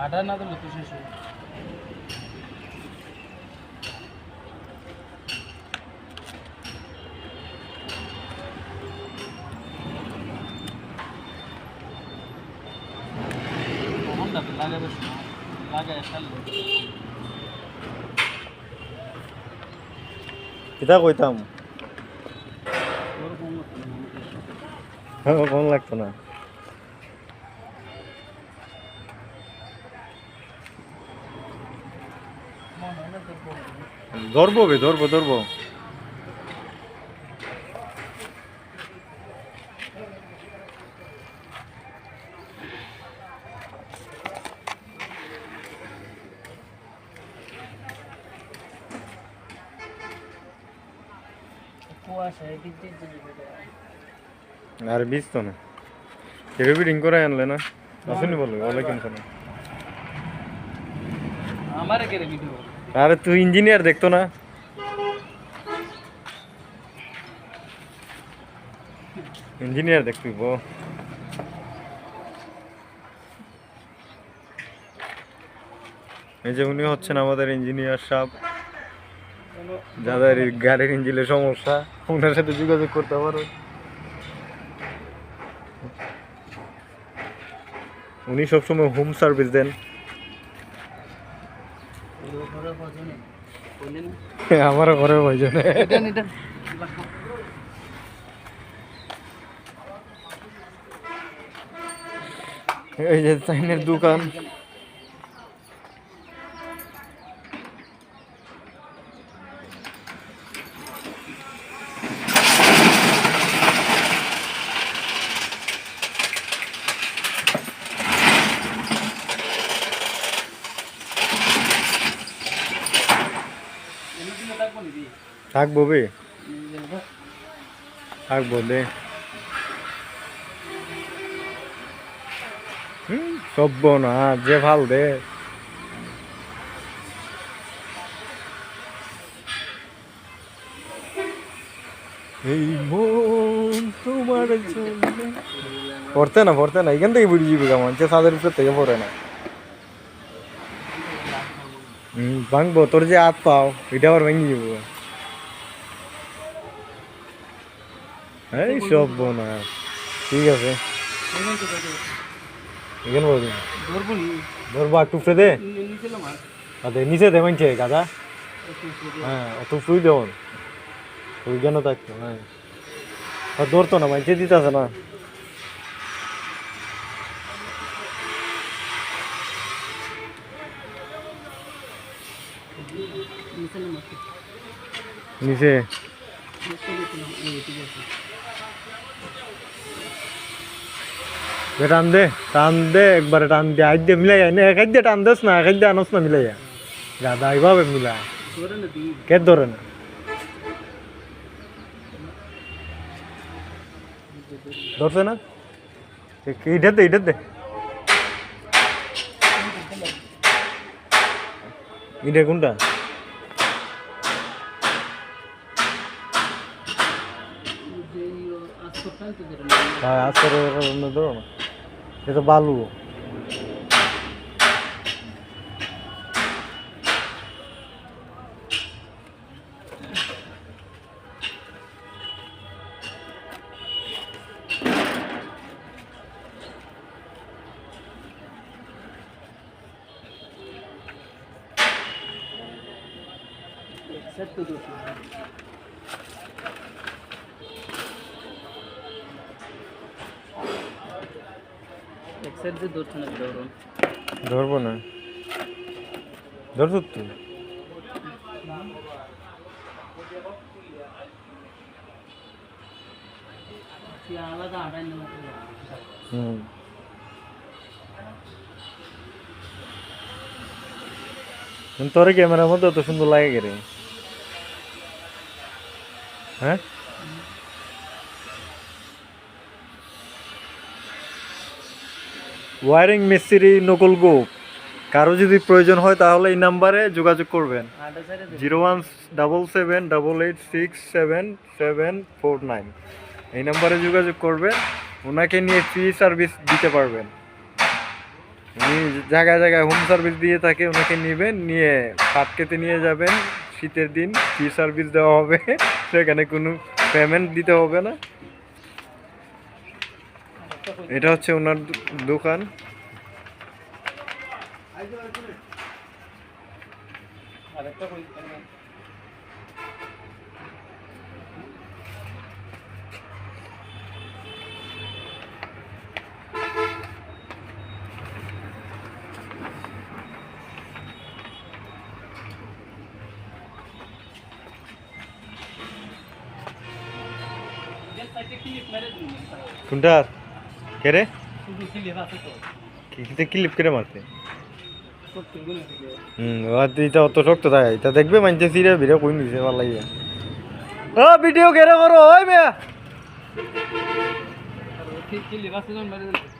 আটা না দিলে তো শেষ হবে। লাগাবে লাগায় ফেলবে। কিতা কইতাম কোন লাগতো না ধরবো বে ধরবো ধরবো আর বীজ তো না কেউ রিং করে আনলে না আসেনি বলো ওয়ালাইকুম সালাম আমারে কেড়ে ভিডিও আরে তুই ইঞ্জিনিয়ার দেখতো না ইঞ্জিনিয়ার দেখবি বো এই যে উনি হচ্ছেন আমাদের ইঞ্জিনিয়ার সাহেব যাদের গাড়ির ইঞ্জিনের সমস্যা ওনার সাথে যোগাযোগ করতে পারো উনি সবসময় হোম সার্ভিস দেন আমারও ঘরে প্রয়োজন এই যে চাইনের দোকান থাকবো বে থাকবো দে সব্য না যে ভাল দে এই মন তোমার পড়তে না এখান থেকে বুঝে যাবে কেমন যে ছাদের উপর থেকে পড়ে না ভাঙবো তোর যে হাত পাও এটা আবার ভেঙে যাবো এই সব না ঠিক আছে এখানে বলবি ধরবো একটু ফ্রে দে আচ্ছা নিচে দে মানছে গাদা হ্যাঁ একটু ফ্রুই দেবন তুই কেন থাকতো হ্যাঁ ধরতো না মানছে দিতে আছে না নিচে টান দে একবারে টান দে আজ দিয়ে মিলাই না এক দিয়ে টান দেস না এক দিয়ে আনস না মিলাই গাদা এইভাবে মিলা কে ধরে না ধরছে না ইটাতে ইটা কোনটা হ্যাঁ আজকের ধরো না এটা বালু ধরবো না ধরছো তুই তোর ক্যামেরার মধ্যে অত সুন্দর লাগে রে হ্যাঁ ওয়ারিং মিস্ত্রি নকল গোপ কারো যদি প্রয়োজন হয় তাহলে এই নাম্বারে যোগাযোগ করবেন 01788867749 এই নাম্বারে যোগাযোগ করবেন ওনাকে নিয়ে ফ্রি সার্ভিস দিতে পারবেন উনি জায়গায় জায়গায় হোম সার্ভিস দিয়ে থাকে, ওনাকে নেবেন, নিয়ে পাট কেটে নিয়ে যাবেন। শীতের দিন ফ্রি সার্ভিস দেওয়া হবে, সেখানে কোনো পেমেন্ট দিতে হবে না। এটা হচ্ছে ওনার দোকান। আরেকটা কই কোনটা কে রে? শুধু ক্লিপ আছে তো ক্লিপ কেটে মারতে। করতে গুলো দিলে এটা অত শক্ত থাকে, এটা দেখবে মানছে সিরে ভিডিও কই নিছে ভালো লাগে। ভিডিও কেন করো ওই মেয়া? ক্লিপ আছে যখন মেরে দিলে